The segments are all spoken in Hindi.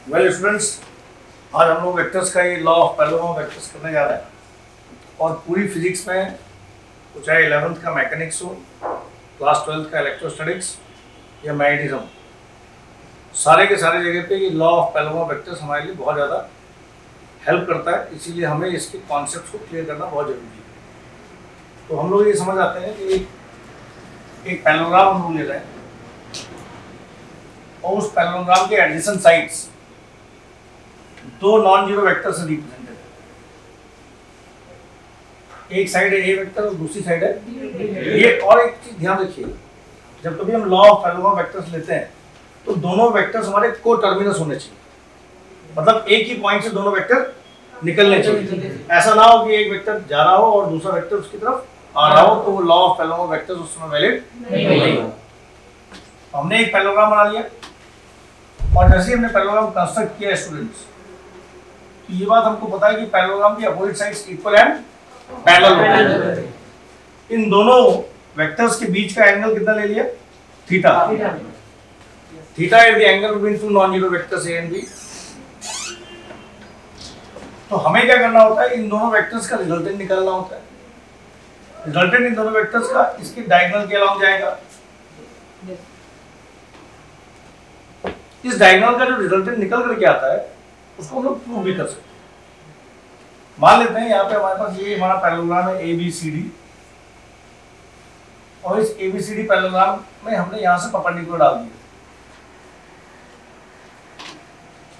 वेल स्टूडेंट्स, आज हम लोग वेक्टर्स का ये लॉ ऑफ पैरेलल वेक्टर्स करने जा रहे हैं और पूरी फिजिक्स में, तो चाहे 11th का मैकेनिक्स हो, क्लास 12th का इलेक्ट्रोस्टैटिक्स या मैग्नेटिज्म, सारे के सारे जगह पे ये लॉ ऑफ पैरेलल वेक्टर्स हमारे लिए बहुत ज़्यादा हेल्प करता है। इसीलिए हमें इसके कॉन्सेप्ट्स को क्लियर करना बहुत ज़रूरी है। तो हम लोग ये समझ आते हैं कि एक पैरेललोग्राम हम लोग ले रहे हैं और उस पैरेललोग्राम के एडजेसेंट साइड्स दो नॉन जीरो वेक्टर से रिप्रेजेंटेड है। एक साइड है ए वेक्टर और दूसरी साइड है ये। और एक चीज ध्यान रखिए, जब कभी हम लॉ ऑफ पैरेलल वेक्टर्स लेते हैं तो दोनों वेक्टर्स हमारे को टर्मिनस होने चाहिए, मतलब एक ही पॉइंट से दोनों वेक्टर निकलने चाहिए। ऐसा ना हो कि एक वेक्टर जा रहा हो और दूसरा वेक्टर उसकी तरफ आ रहा हो, तो वो लॉ ऑफ पैरेलल वेक्टर्स उस समय वैलिड नहीं हो। हमने एक पैरेललोग्राम बना लिया और जैसे ही हमने पैरेललोग्राम कंस्ट्रक्ट किया स्टूडेंट्स, तो ये बात हमको पता है कि पैरेललोग्राम की opposite sides equal and parallel. इन दोनों वेक्टर्स के बीच का एंगल कितना ले लिया? Theta. Theta is the angle between two non zero vectors A and B. तो हमें क्या करना होता है? इन दोनों वेक्टर्स का रिजल्टेंट निकालना होता है। रिजल्टेंट इन दोनों वेक्टर्स का इसके डायगोनल के अलोंग जाएगा। इस डायगोनल का जो रिजल्टेंट निकल करके आता है उसको हम लोग प्रूव भी कर सकते हैं। मान लेते हैं यहाँ पे हमारे पास ये हमारा पैरेललोग्राम है ABCD, और इस ABCD पैरेललोग्राम में हमने यहाँ से परपेंडिकुलर डाल दिया।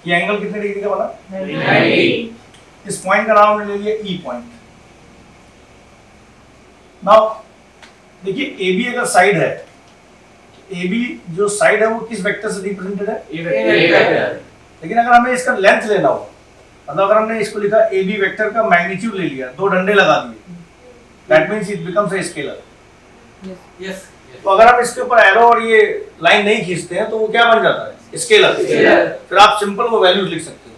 ये एंगल कितने डिग्री का बना? 90। इस पॉइंट का नाम हमने ले लिया E पॉइंट। नाउ देखिए, AB अगर साइड है, AB जो साइड है वो किस वेक्टर से रिप्रेजेंटेड है? A vector. लेकिन अगर हमें इसका लेंथ लेना हो, मतलब अगर हमने इसको लिखा AB वेक्टर का मैग्नीट्यूड ले लिया, दो डंडे लगा दिए, that means it becomes a scalar. Yes. तो अगर आप इसके ऊपर एरो और ये लाइन नहीं खींचते हैं तो वो क्या बन जाता है? स्केलर। फिर आप सिंपल वो वैल्यूज लिख सकते हो।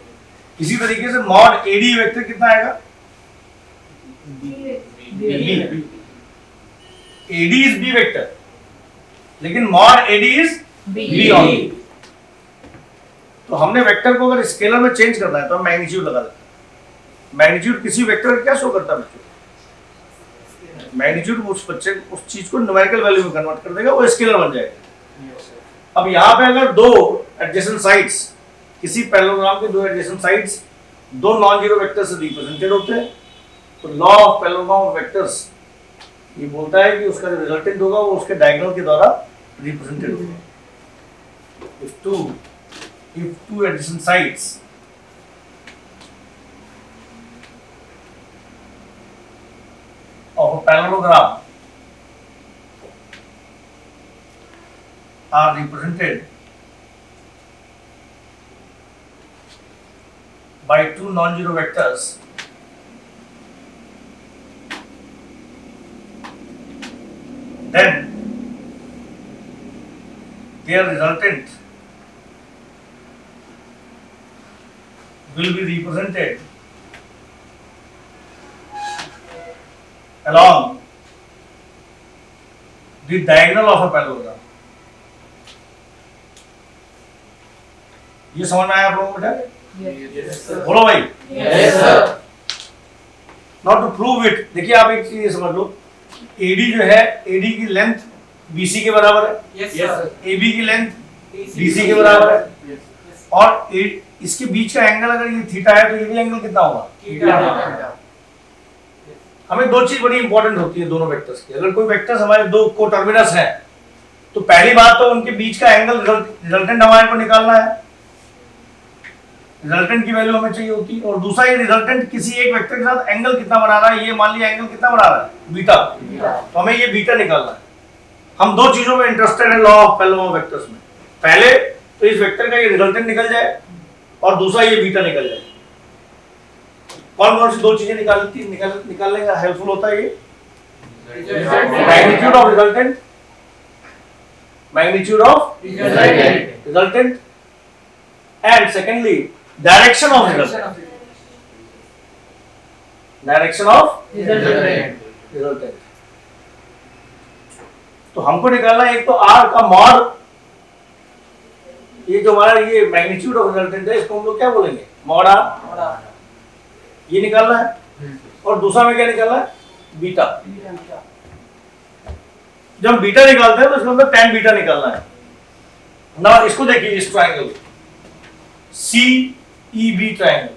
इसी तरीके से मॉड AD वेक्टर कितना आएगा? AD इज B वेक्टर, लेकिन mod AD is B only. तो हमने वेक्टर को अगर स्केलर में चेंज करना है तो हम मैग्नीट्यूड लगा देते हैं। मैग्नीट्यूड किसी वेक्टर का क्या शो करता है बच्चों? मैग्नीट्यूड उस चीज को न्यूमेरिकल वैल्यू में कन्वर्ट कर देगा, वो स्केलर बन जाएगा। अब यहाँ पे अगर दो एडजेसेंट साइड्स, किसी पैरेललोग्राम के दो एडजेसेंट साइड्स दो नॉन जीरो वेक्टर से रिप्रेजेंटेड होते हैं, तो लॉ ऑफ पैरेललोग्राम वेक्टर्स ये बोलता है कि उसका जो रिजल्टेंट होगा वो उसके डायगोनल के द्वारा रिप्रेजेंटेड होगा। If two adjacent sides of a parallelogram are represented by two non-zero vectors, then their resultant will be represented along the diagonal of a parallelogram। ये समझ में आया आप लोगों को बेटा? बोलो भाई। Yes sir. Not to prove it, देखिए आप एक चीज समझ लो, AD जो है, AD की लेंथ BC के बराबर है। Yes sir. AB की लेंथ BC के बराबर है, और इसके बीच का एंगल अगर ये थीटा है तो ये भी एंगल कितना होगा? हमें दो चीज बड़ी इंपॉर्टेंट होती है दोनों वेक्टर्स की। अगर कोई वेक्टर्स हमारे दो को टर्मिनस है तो पहली बात तो उनके बीच का एंगल रिजल्टेंट हमारे को निकालना है, रिजल्टेंट की वैल्यू हमें चाहिए होती है। और दूसरा, ये रिजल्टेंट किसी एक वेक्टर के साथ एंगल कितना बना रहा है, ये मान लिया एंगल कितना बना रहा है? बीटा। तो हमें ये बीटा निकालना है। हम दो चीजों में इंटरेस्टेड है लॉ ऑफ पैरेलल वेक्टर्स में। पहले तो इस वेक्टर का ये रिजल्टेंट निकल जाए और दूसरा ये बीटा निकल जाए। कौन कौन सी दो चीजें निकालने का हेल्पफुल होता है? ये magnitude of resultant, magnitude of resultant, and secondly direction of resultant, direction of resultant. तो हमको निकालना है एक तो R का मॉड ये जो हमारा ये मैग्नीट्यूड ऑफ रिजल्टेंट है इसको हम लोग क्या बोलेंगे, मॉड आर। ये निकालना है और दूसरा में क्या निकालना है, बीटा। जब हम बीटा निकालते हैं तो इसके अंदर tan बीटा निकालना है ना। इसको देखिए, इस triangle CEB triangle,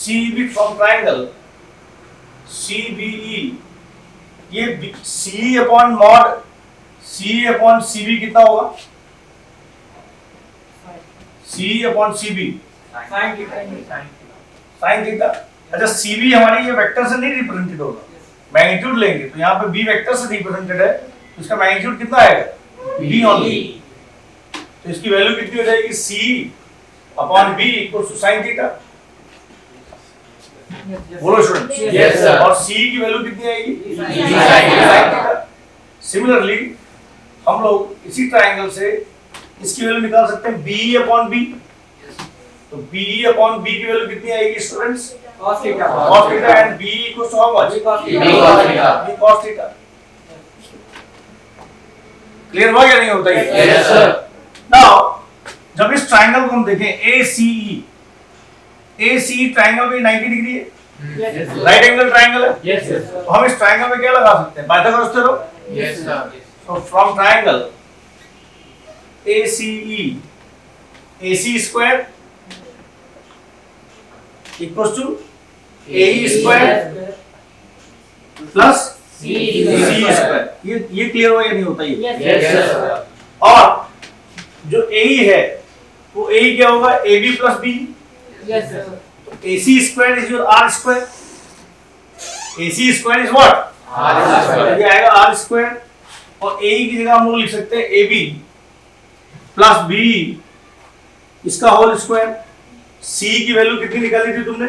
CEB from triangle CBE, ये CE upon mod CE upon CB कितना होगा, CE upon CB sine theta. अच्छा CB हमारी ये वेक्टर से नहीं रिप्रेजेंटेड होगा, मैग्नीट्यूड लेंगे तो यहाँ पे B वेक्टर से रिप्रेजेंटेड है तो इसका मैग्नीट्यूड कितना आएगा, B ओनली। तो इसकी वैल्यू कितनी हो जाएगी, CE upon B equal to sine theta. बोलो स्टूडेंट, यस सर। और CE की वैल्यू कितनी आएगी, साइन थीटा। सिमिलरली हम लोग इसी ट्राइंगल से इसकी वैल्यू निकाल सकते हैं BE अपॉन B। तो BE अपॉन B की वैल्यू कितनी आएगी students, cos theta and BE equals to how much, B cos theta. Clear हुआ क्या नहीं होता है? Yes sir. नाउ जब इस ट्राइंगल को हम देखें ACE ट्राइंगल में 90 डिग्री है, राइट एंगल ट्राइंगल है। Yes sir. तो हम इस ट्राइंगल में क्या लगा सकते हैं, Pythagoras theorem. Yes sir. So from triangle ACE, AC square equals to AE square plus CE square। ये क्लियर हुआ या नहीं होता ये? Yes sir. और जो AE है वो AE क्या होगा, AB plus B। Yes sir. AC square is your R square। AC square is what? ये आएगा R square। और AE की जगह हम लोग लिख सकते हैं AB प्लस BE इसका होल स्क्वायर। CE की वैल्यू कितनी निकाली थी तुमने,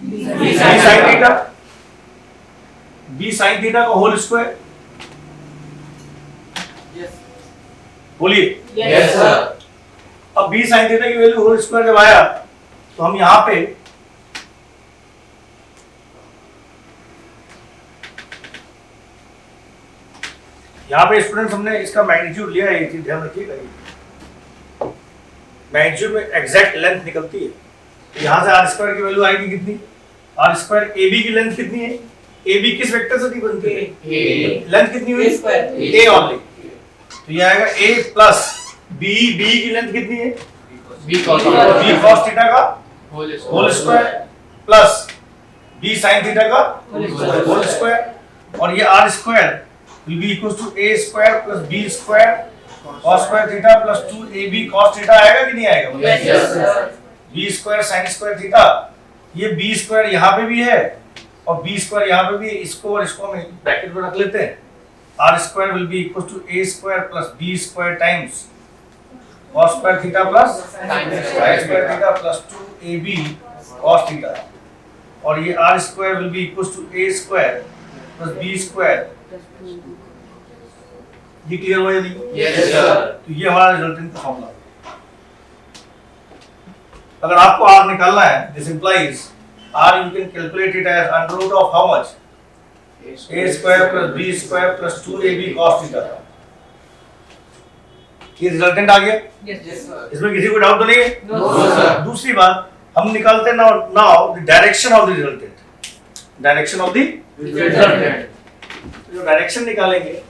B sin theta, B sin theta का होल स्क्वायर। बोलिए यस सर। अब B sin थीटा की वैल्यू होल स्क्वायर जब आया तो हम यहाँ पे स्टूडेंट्स हमने इसका मैग्नीट्यूड लिया है, ये चीज ध्यान रखिएगा। मैग्नीट्यूड में एग्जैक्ट लेंथ निकलती है, तो यहाँ से आर स्क्वायर की वैल्यू आएगी कितनी, आर स्क्वायर। AB की लेंथ कितनी है, AB किस वेक्टर से बनती है, लेंथ कितनी हुई, A ओनली। तो ये आएगा A प्लस B की लेंथ कितनी है, B cos थीटा का whole square plus B sin theta का होल स्क्वायर। और ये R square will be equals to A square plus B square cos square theta plus 2AB cos theta आएगा कि नहीं आएगा? Yes sir. B square sin square theta, ये B square यहाँ पे भी है और B square यहाँ पे भी है, इसको और इसको हम ब्रैकेट में रख लेते हैं। R square will be equals to A square plus B square times cos square theta plus sin square theta plus 2AB cos theta। और ये R square will be equals to A square plus B square। ये क्लियर हुआ या नहीं? Yes sir. तो ये हमारा रिजल्टेंट का फॉर्मूला। अगर आपको R निकालना है, this implies R you can calculate it as under root of how much, A square plus B square plus 2AB cos theta। ये रिजल्टेंट आ गया, यस सर। इसमें किसी को डाउट तो नहीं है? No sir. दूसरी बात हम निकालते हैं now the direction of the resultant, direction of the resultant. जो डायरेक्शन निकालेंगे,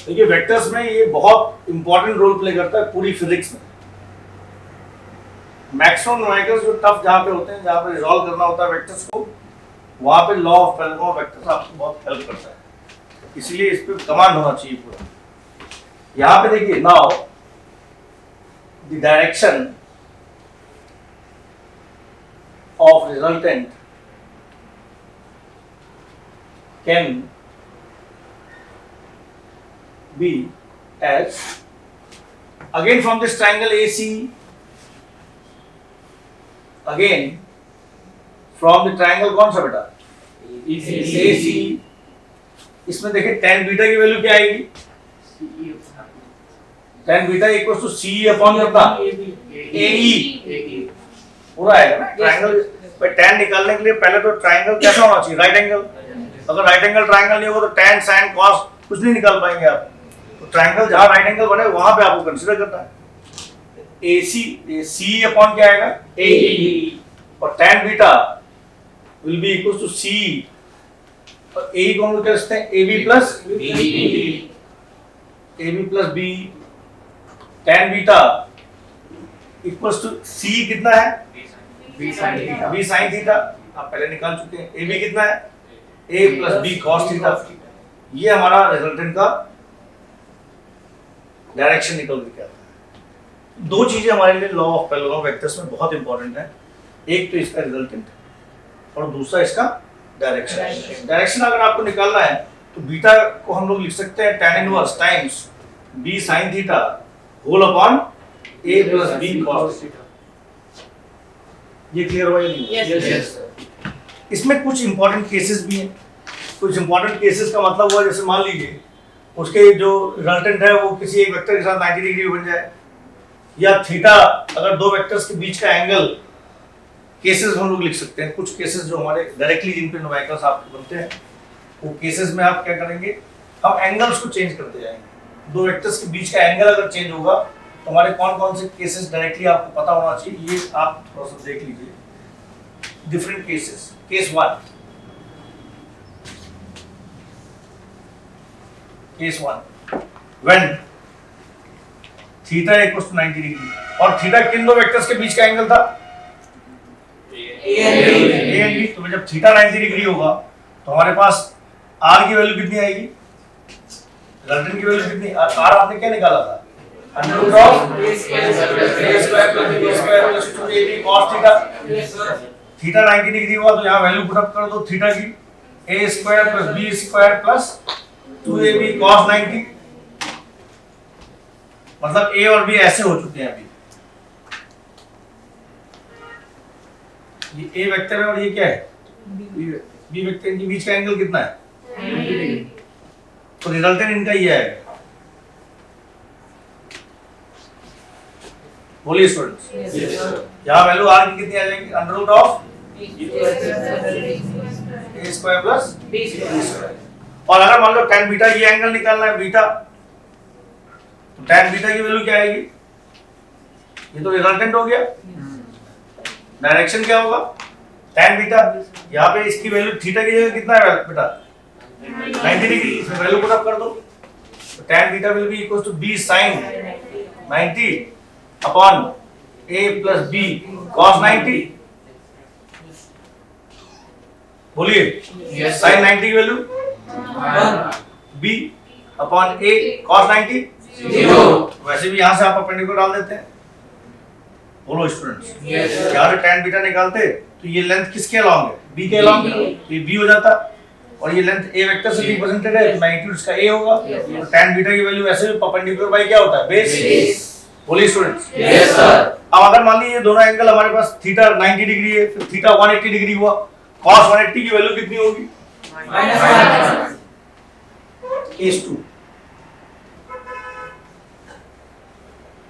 देखिए वेक्टर्स में ये बहुत इंपॉर्टेंट रोल प्ले करता है पूरी फिजिक्स में। मैक्सिमम न्यूमेरिकल्स जो टफ जहाँ पे होते हैं, जहाँ पे रिजॉल्व करना होता है वेक्टर्स को, वहाँ पे law of parallel of vectors आपको बहुत हेल्प करता है, इसलिए इस पे कमांड होना चाहिए पूरा। यहाँ पे देखिए now the direction of resultant can be as, again from this triangle AC, again from the triangle कौन सा बेटा, AC। इसमें देखिए tan बीटा की वैल्यू क्या आएगी, tan beta equals to CE upon कितना, AE पूरा आएगा ना। ट्राइंगल पे tan निकालने के लिए पहले तो ट्राइंगल कैसा होना चाहिए, राइट एंगल। अगर राइट एंगल ट्राइंगल नहीं होगा तो tan sin cos कुछ नहीं निकाल पाएंगे आप। तो तो ट्रायंगल जहां राइट एंगल बने वहां पे आपको कंसीडर करना है। AC C अपॉन क्या आएगा AE, और tan beta will be equal to C, और AE को हम लोग कहते हैं AB plus B, tan beta equals to C कितना है B sin थीटा, आप पहले निकाल चुके हैं। AB कितना है A plus B cos theta. ये हमारा रिजल्टेंट का डायरेक्शन निकल के आता है। दो चीजें हमारे लिए लॉ ऑफ पैरेलल वेक्टर्स में बहुत इंपॉर्टेंट है, एक तो इसका रिजल्टेंट और दूसरा इसका डायरेक्शन। डायरेक्शन अगर आपको निकालना है तो बीटा को हम लोग लिख सकते हैं tan inverse times B sin theta whole upon A plus B cos theta. ये क्लियर हुआ या नहीं? Yes, sir. इसमें कुछ इंपॉर्टेंट केसेस भी हैं। कुछ इंपॉर्टेंट केसेस का मतलब हुआ जैसे मान लीजिए उसके जो रिजल्टेंट है वो किसी एक वेक्टर के साथ 90 डिग्री बन जाए, या थीटा अगर दो वेक्टर्स के बीच का एंगल, केसेस हम लोग लिख सकते हैं। कुछ केसेस जो हमारे डायरेक्टली जिन पे न्यूमेरिकल्स आपके बनते हैं वो केसेस में आप क्या करेंगे, हम एंगल्स को चेंज करते जाएंगे। दो वेक्टर्स के बीच का एंगल अगर चेंज होगा तो हमारे कौन कौन से केसेस डायरेक्टली आपको पता होना चाहिए, ये आप थोड़ा सा देख लीजिए। Different cases. Case 1 when theta equals to 90 degree, और थीटा किन दो वेक्टर्स के बीच का एंगल था A एंड B। तो जब थीटा 90 डिग्री होगा तो हमारे पास R की वैल्यू कितनी आएगी, रिजल्टेंट की वैल्यू कितनी, R आपने क्या निकाला था, under root of A square plus B square plus 2AB cos theta. Theta 90 degree हुआ तो यहाँ वैल्यू पुट अप कर दो थीटा की, A square plus B square plus 2AB cos 90। मतलब A और B ऐसे हो चुके हैं अभी। ये A वेक्टर है और ये क्या है B वेक्टर, इनके बीच का एंगल कितना है, तो रिजल्टेंट इनका ये आएगा। बोलिए स्टूडेंट्स, यहाँ वैल्यू R की कितनी आ जाएगी, under root of A square plus B square. और अगर मान लो tan बीटा ये एंगल निकालना है बीटा, तो tan बीटा की वैल्यू क्या आएगी, ये तो रिजल्टेंट हो गया। डायरेक्शन क्या होगा, tan बीटा, यहाँ पे इसकी वैल्यू थीटा की जगह कितना है बेटा 90 डिग्री, इसमें वैल्यू पुट अप कर दो, तो tan beta will be equal to B sin 90 अपॉन A प्लस B cos 90। बोलिए Yes, sin 90 की वैल्यू B अपॉन A cos 90 0। वैसे भी यहाँ से आप अपेंडिकुलर डाल देते हैं। बोलो स्टूडेंट्स, Yes, sir. यहाँ से tan बीटा निकालते तो ये लेंथ किसके अलॉन्ग है, B के अलॉन्ग है, तो ये B हो जाता, और ये लेंथ A वेक्टर से रिप्रेजेंटेड है तो मैग्नीट्यूड इसका A होगा। तो tan बीटा की वैल्यू वैसे भी परपेंडिकुलर बाय क्या होता है, बेस। बोलिए स्टूडेंट्स, Yes, sir. अब अगर मान लीजिए दोनों एंगल हमारे पास थीटा 90 डिग्री है, फिर थीटा 180 डिग्री हुआ, cos 180 की वैल्यू कितनी होगी, -2।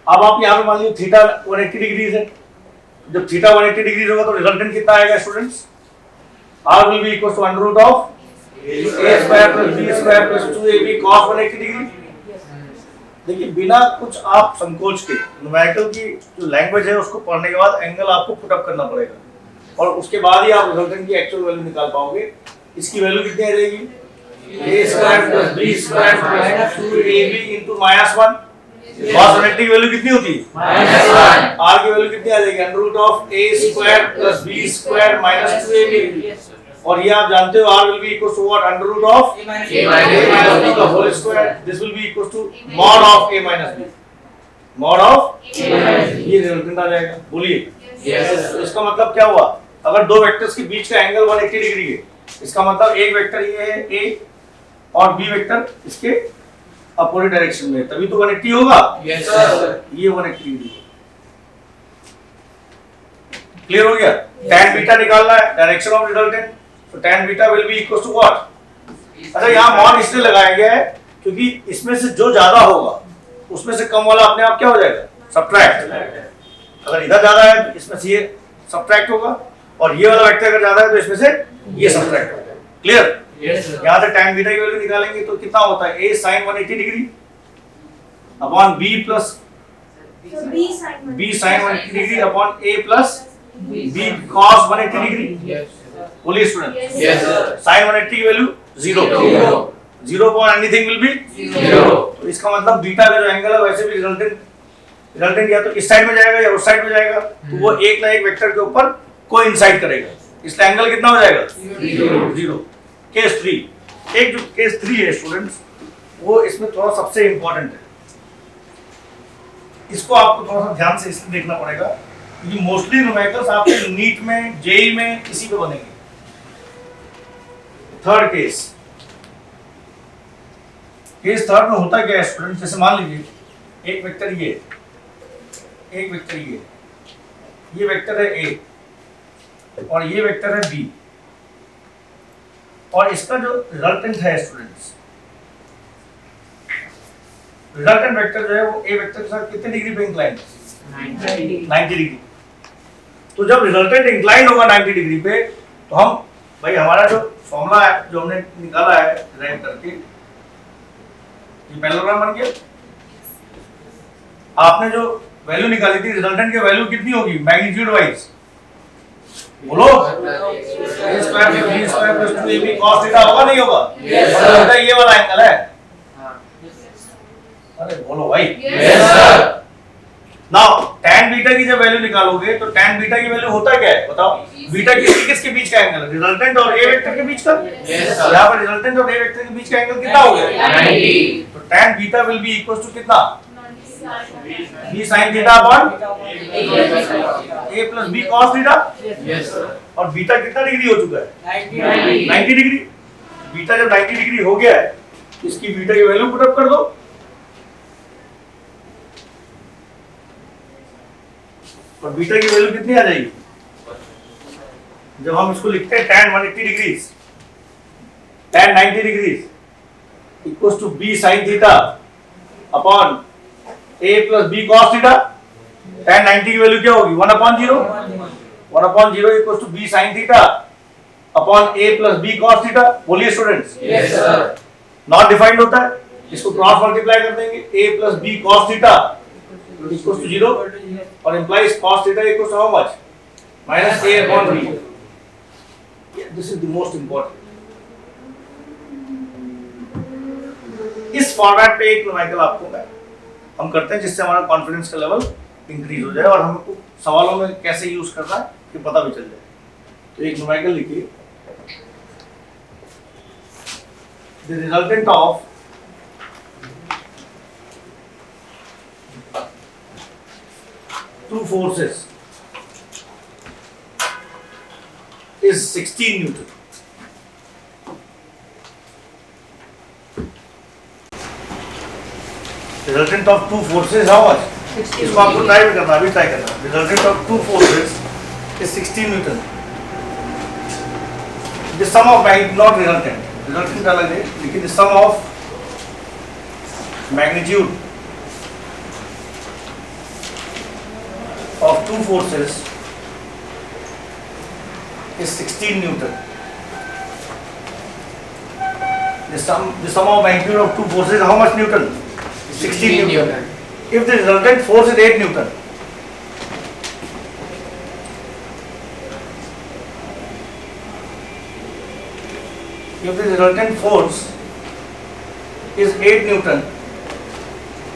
अब आप यहाँ पे मान लीजिए थीटा 180 डिग्री है, जब थीटा 180 डिग्री होगा तो रिजल्टेंट कितना आएगा students, R will be equal to under root of A square plus B square plus 2AB cos 180 degree. देखिए बिना कुछ आप संकोच के न्यूमेरिकल की जो लैंग्वेज है उसको पढ़ने के बाद एंगल आपको पुट अप करना पड़ेगा, और उसके बाद ही आप रिजल्टेंट की एक्चुअल वैल्यू निकाल पाओगे। इसकी वैल्यू कितनी आ जाएगी, A square plus B square plus 2AB into -1। cos 180 की वैल्यू कितनी होती है, -1। R की वैल्यू कितनी आ जाएगी, under root of A square plus B square minus 2AB, और ये आप जानते हो R will be equal to what, under root of A minus B का whole square। This will be equal to mod of A minus B, mod of ये रिजल्टेंट आ जाएगा। बोलिए, तो इसका मतलब क्या हुआ, अगर दो वेक्टर्स के बीच का एंगल 180 डिग्री है, इसका मतलब एक वेक्टर ये है A और B वेक्टर इसके अपोजिट डायरेक्शन में, तभी तो 180 होगा। Yes, sir. ये 180 डिग्री क्लियर हो गया। tan बीटा निकालना है, डायरेक्शन ऑफ रिजल्टेंट, तो tan beta will be equal to what, अच्छा यहाँ मॉड इसलिए लगाया गया है क्योंकि इसमें से जो ज्यादा होगा उसमें से कम वाला अपने आप क्या हो जाएगा, सब्ट्रैक्ट। अगर इधर ज्यादा है तो इसमें से ये सब्ट्रैक्ट होगा, और ये वाला वेक्टर अगर ज्यादा है तो इसमें से ये सब्ट्रैक्ट हो जाएगा। Clear, Yes, sir. यहाँ से tan बीटा की वैल्यू निकालेंगे तो कितना होता है, A sin 180 degree upon B plus So B sin B sine 180 degree upon A plus B cos 180 degree. Yes. बोलिए स्टूडेंट, Yes, sir. साइन 180 की वैल्यू 0, Zero. 0 अपॉन एनीथिंग विल बी Zero. तो इसका मतलब बीटा का जो एंगल है वैसे भी रिजल्टेंट या तो इस साइड में जाएगा या उस साइड में जाएगा, तो वो एक ना एक वेक्टर के ऊपर कोइंसाइड करेगा, इसलिए एंगल कितना हो जाएगा? Zero. 0। केस 3, एक जो केस 3 है स्टूडेंट्स, वो इसमें थोड़ा सबसे इंपॉर्टेंट है, इसको आपको थोड़ा सा ध्यान से इसलिए देखना पड़ेगा क्योंकि मोस्टली न्यूमेरिकल्स आपके नीट में, जेई में इसी पे बनेंगे। थर्ड केस थर्ड में होता क्या है स्टूडेंट, जैसे मान लीजिए एक वेक्टर ये, एक वेक्टर ये वेक्टर है ए और ये वेक्टर है बी, और इसका जो रिजल्टेंट है स्टूडेंट्स, रिजल्टेंट वेक्टर जो है वो ए वेक्टर के साथ कितने डिग्री पे इंक्लाइन है? 90 डिग्री। तो जब रिजल्टेंट इंक्लाइन होगा 90 डिग्री पे, तो हम भाई हमारा जो फॉर्मूला है जो हमने निकाला है डिराइव करके, ये पैरेललोग्राम बन गया। आपने जो वैल्यू निकाली थी रिजल्टेंट की वैल्यू कितनी होगी मैग्नीट्यूड वाइज? बोलो। a square plus b square plus 2ab cos theta होगा नहीं होगा? Yes, sir. ये वाला एंगल है। अरे बोलो भाई। Yes, sir. Now tan beta की जब वैल्यू निकालोगे तो tan बीटा की वैल्यू होता क्या है बताओ? बीटा किसके बीच का एंगल है? रिजल्टेंट और a वेक्टर के बीच का। Yes, sir. यहाँ पर रिजल्टेंट और a वेक्टर के बीच का एंगल कितना हो गया? 90. तो tan beta will be equal to कितना? b sin theta upon a plus b cos theta. Yes, sir. और बीटा कितना डिग्री हो चुका है? 90. 90 डिग्री। बीटा जब 90 डिग्री हो गया है, इसकी बीटा की वैल्यू पुट अप कर दो। और बीटा की वैल्यू कितनी आ जाएगी? जब हम इसको लिखते हैं tan 180 degree, tan 90 degree equals to b sin theta upon a plus b cos theta. tan 90 की वैल्यू क्या होगी? 1/0। 1/0 equals to b sin theta upon a plus b cos theta. बोलिए students. Yes, sir. Not defined होता है, इसको क्रॉस मल्टीप्लाई कर देंगे, a plus b cos theta equals to 0 और implies cos theta equals to how much? Minus a upon b। This is the most important. इस फॉर्मेट पे एक न्यूमेरिकल आपको हम करते हैं जिससे हमारा कॉन्फिडेंस का लेवल इंक्रीज हो जाए और हमको सवालों में कैसे यूज करना है ये पता भी चल जाए। तो एक न्यूमेरिकल लिखिए, the resultant of two forces is 16 Newton. Resultant of two forces how much? इसको आपको ट्राई भी करना, अभी ट्राई करना। Resultant of two forces is 16 Newton. The sum of magnitude, not resultant. Resultant अलग है, लेकिन the sum of magnitude of two forces is 16 Newton. The sum of magnitude of two forces is how much Newton? 16 Newton. If the resultant force is 8 Newton, if the resultant force is 8 Newton,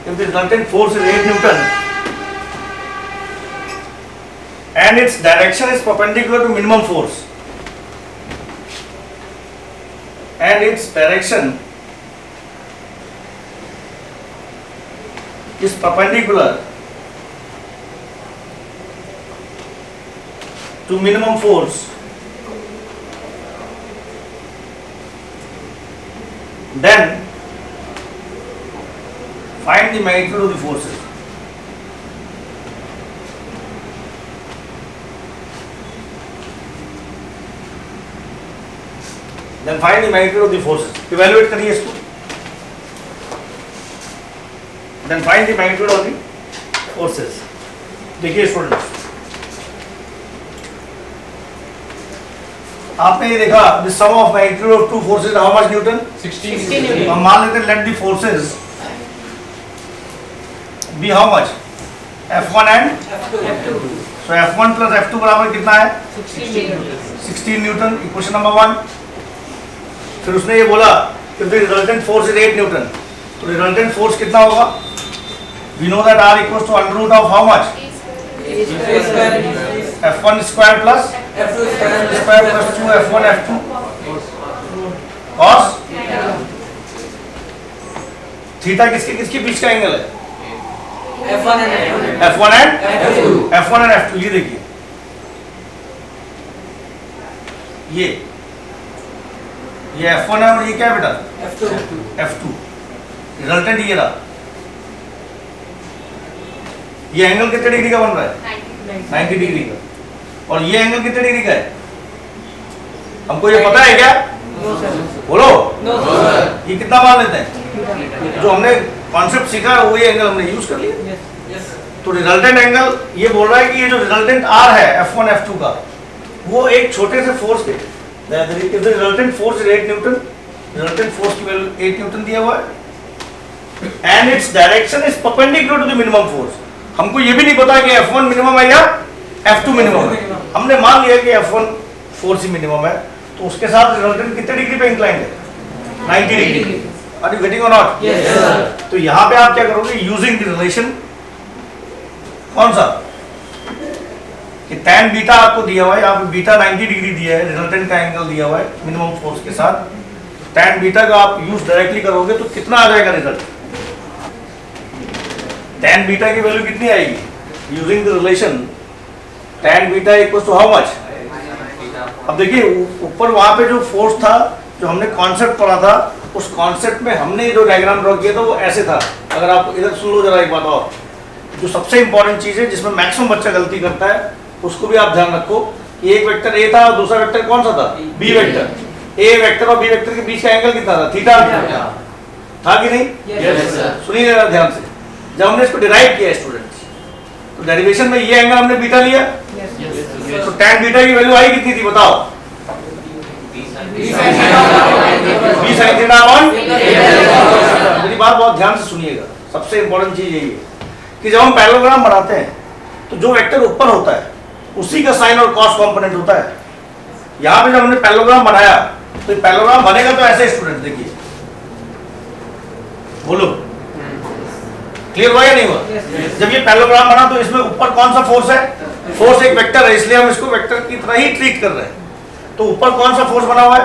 if the resultant force is 8 Newton and its direction is perpendicular to minimum force, and its direction is perpendicular to minimum force, then find the magnitude of the forces. Then find the magnitude of the forces. Evaluate करिए इसको. Then find the magnitude of the forces. देखिए स्टूडेंट्स, आपने ये देखा the sum of magnitude of two forces how much Newton? 16 Newton. हम मान लेते हैं let the forces be how much F1 and so F1 plus F2 बराबर कितना है 16 न्यूटन, इक्वेशन नंबर 1। फिर उसने ये बोला कि the resultant force is 8 newton, तो रिजल्टेंट फोर्स कितना होगा? We know that R equals to under root of how much F1 square plus square plus 2 F1 F2 cos theta किसके किसके बीच का एंगल है? F1 and F1 and F2. F1 and F2। ये देखिए, ये F1 है और ये क्या है बेटा? F2। रिजल्टेंट ये रहा। ये एंगल कितने डिग्री का बन रहा है? 90 डिग्री का। और ये एंगल कितने डिग्री का है? हमको ये पता है क्या? बोलो। ये कितना मान लेते हैं? जो हमने कॉन्सेप्ट सीखा है वही एंगल हमने यूज कर लिया। तो रिजल्टेंट एंगल ये बोल रहा है कि ये जो रिजल्टेंट R है F1 F2 का, वो एक छोटे से फोर्स के resultant force 8 newton, resultant force की वैल्यू 8 न्यूटन दिया हुआ है and its direction is perpendicular to the minimum force. हमको ये भी नहीं पता कि F1 मिनिमम है या F2 मिनिमम है, हमने मान लिया कि F1 फोर्स ही मिनिमम है, तो उसके साथ रिजल्टेंट कितने डिग्री पे इंक्लाइंड है? 90 डिग्री। आर यू गेटिंग और नॉट? तो यहाँ पे आप क्या करोगे? यूजिंग द रिलेशन कौन सा कि tan बीटा आपको दिया हुआ है, यहाँ पे बीटा 90 डिग्री दिया है, रिजल्टेंट का एंगल दिया हुआ है मिनिमम फोर्स के साथ, tan बीटा का आप यूज डायरेक्टली करोगे तो कितना आ जाएगा रिजल्ट? tan बीटा की वैल्यू कितनी आएगी? Using the relation tan beta equals to how much? अब देखिए ऊपर वहां पे जो फोर्स था, जो हमने कॉन्सेप्ट पढ़ा था, उस कॉन्सेप्ट में हमने जो डायग्राम ड्रॉ किया था वो ऐसे था। अगर आप इधर सुन लो जरा एक बात और, जो सबसे इंपॉर्टेंट चीज है जिसमें मैक्सिमम बच्चा गलती करता है, उसको भी आप ध्यान रखो। एक वेक्टर ए था और दूसरा वेक्टर कौन सा था? B vector. ए वेक्टर और बी वेक्टर के बीच का एंगल कितना था? थीटा था कि नहीं? सुनिए जरा ध्यान से। जब हमने इसको डिराइव किया स्टूडेंट्स, तो डेरिवेशन में ये एंगल हमने बीटा लिया, तो tan बीटा की वैल्यू आई कितनी थी बताओ? B sine theta upon. मेरी बात बहुत ध्यान से सुनिएगा, सबसे इंपॉर्टेंट चीज यही है कि जब हम पैरेललोग्राम बनाते हैं तो जो वेक्टर ऊपर होता है उसी का साइन और कॉस कंपोनेंट होता है। यहाँ पे जब हमने पैरेललोग्राम बनाया तो पैरेललोग्राम बनेगा तो ऐसे स्टूडेंट देखिए, बोलो क्लियर हुआ या नहीं हुआ? जब ये पैरेललोग्राम बना तो इसमें ऊपर कौन सा फोर्स है? फोर्स एक वेक्टर है, इसलिए हम इसको वेक्टर की तरह ही ट्रीट कर रहे हैं। तो ऊपर कौन सा फोर्स बना हुआ है?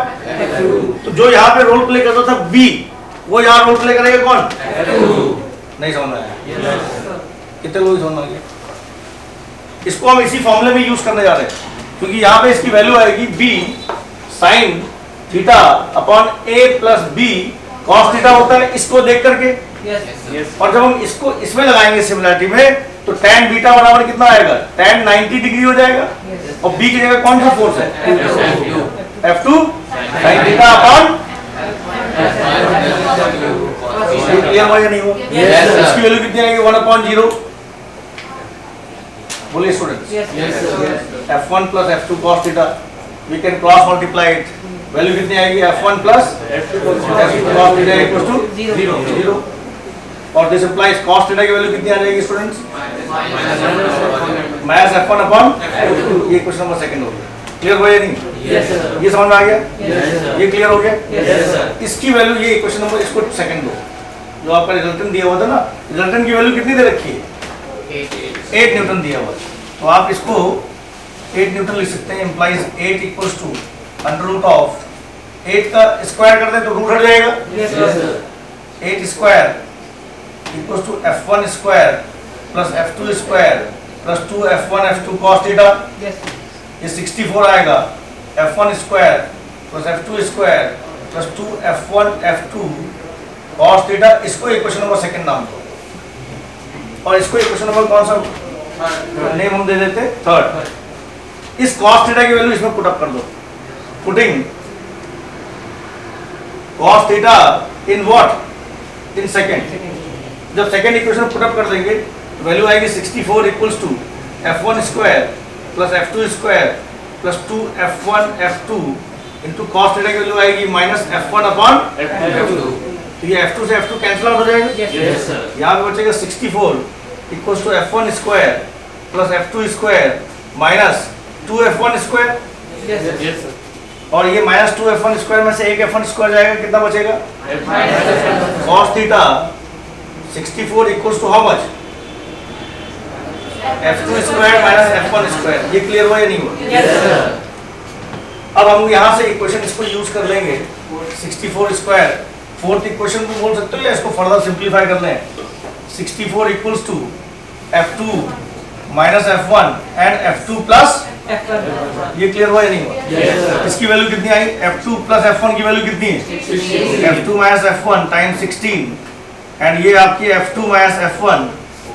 तो जो यहाँ पे रोल प्ले करता था बी, वो यहाँ रोल प्ले करेगा कौन? नहीं समझ में आया? कितने लोग समझ में आ गया? इसको हम इसी फॉर्मूले में यूज करने जा रहे हैं, क्योंकि यहाँ पे इसकी वैल्यू आएगी B sine theta upon A plus B cos theta होता है इसको देख करके। और जब हम इसको इसमें लगाएंगे सिमिलरिटी में, तो tan बीटा बराबर कितना आएगा? tan 90 डिग्री हो जाएगा। और b की जगह कौन सा फोर्स है? F2 sin theta upon. Clear हुआ या नहीं हुआ? इसकी वैल्यू कितनी आएगी? 1/0। बोलिए students. F1 plus F2 cos theta, we can cross multiply it. Value कितनी आएगी? F1 plus F2 cos theta equals to 0। और दिस इंप्लाइज cos थीटा की वैल्यू कितनी आ जाएगी स्टूडेंट्स? Minus F1 upon. ये क्वेश्चन नंबर सेकंड हो गया। क्लियर हुआ या नहीं? ये समझ में आ गया? ये क्लियर हो गया? इसकी वैल्यू ये क्वेश्चन नंबर, इसको सेकंड दो, जो आपका रिजल्टेंट दिया हुआ था ना, रिजल्टेंट की वैल्यू कितनी दे रखी है? 8 न्यूटन दिया हुआ है। तो आप इसको 8 न्यूटन लिख सकते हैं, implies 8 equals to under root of 8 का स्क्वायर कर दें तो रूट हट जाएगा। 8 square equals to F1 square plus F2 square plus 2 F1 F2 cos theta, ये 64 आएगा। F1 square plus F2 square plus 2 F1 F2 cos theta, इसको इक्वेशन नंबर सेकंड नाम दो। और इसको इक्वेशन नंबर कौन सा नेम हम दे देते? थर्ड। इस cos थीटा की वैल्यू इसमें पुट अप कर दो, putting cos theta in what? In second. जब सेकंड इक्वेशन पुट अप कर देंगे तो वैल्यू आएगी 64 equals to F1 square plus F2 square plus 2 F1 F2 into cos theta की वैल्यू आएगी माइनस F1 अपॉन F2। तो ये F2 से F2 कैंसिल आउट हो जाएगा। यहाँ पे बचेगा 64 equals to F1 square plus F2 square minus 2F1 square, Yes, sir. और ये माइनस 2F1 स्क्वायर में से एक F1 स्क्वायर जाएगा, कितना बचेगा? cos theta 64 equals to how much? F2 square minus F1 square. ये क्लियर हुआ या नहीं हुआ? Yes, sir. अब हम यहाँ से इक्वेशन इसको यूज कर लेंगे 64 स्क्वायर, फोर्थ इक्वेशन को बोल सकते हो या इसको फर्दर सिंप्लीफाई कर लें। 64 equals to F2 minus F1 and F2 plus, F1. ये क्लियर हुआ या नहीं हुआ? Yes, sir. इसकी वैल्यू कितनी आई? F2 प्लस F1 की वैल्यू कितनी है? F2 minus F1 time 16 and ये आपकी F2 minus F1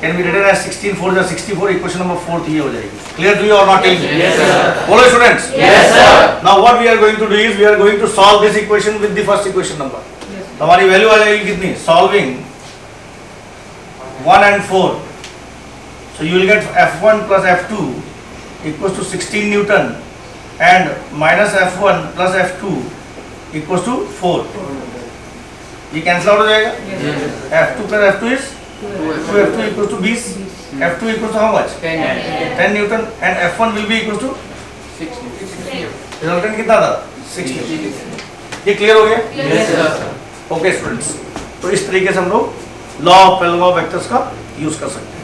can be written as 16 4 जा 64, इक्वेशन नंबर 4 ये हो जाएगी। क्लियर टू यू और नॉट? Yes, sir. बोलो students. Yes, sir. Now what we are going to do is we are going to solve this equation with the first equation number. हमारी वैल्यू आ जाएगी कितनी? Solving 1 and 4, so you will get F1 plus F2 equals to 16 Newton and minus F1 plus F2 equals to 4. ये कैंसिल आउट हो जाएगा। F2 plus F2 is 2F2 equals to 20, F2 equals to how much? 10 Newton and F1 will be equals to resultant कितना था? 6 Newton। ये क्लियर हो गया? Yes, sir. ओके स्टूडेंट्स, तो इस तरीके से हम लोग लॉ ऑफ पैरेलल वेक्टर्स का यूज कर सकते हैं।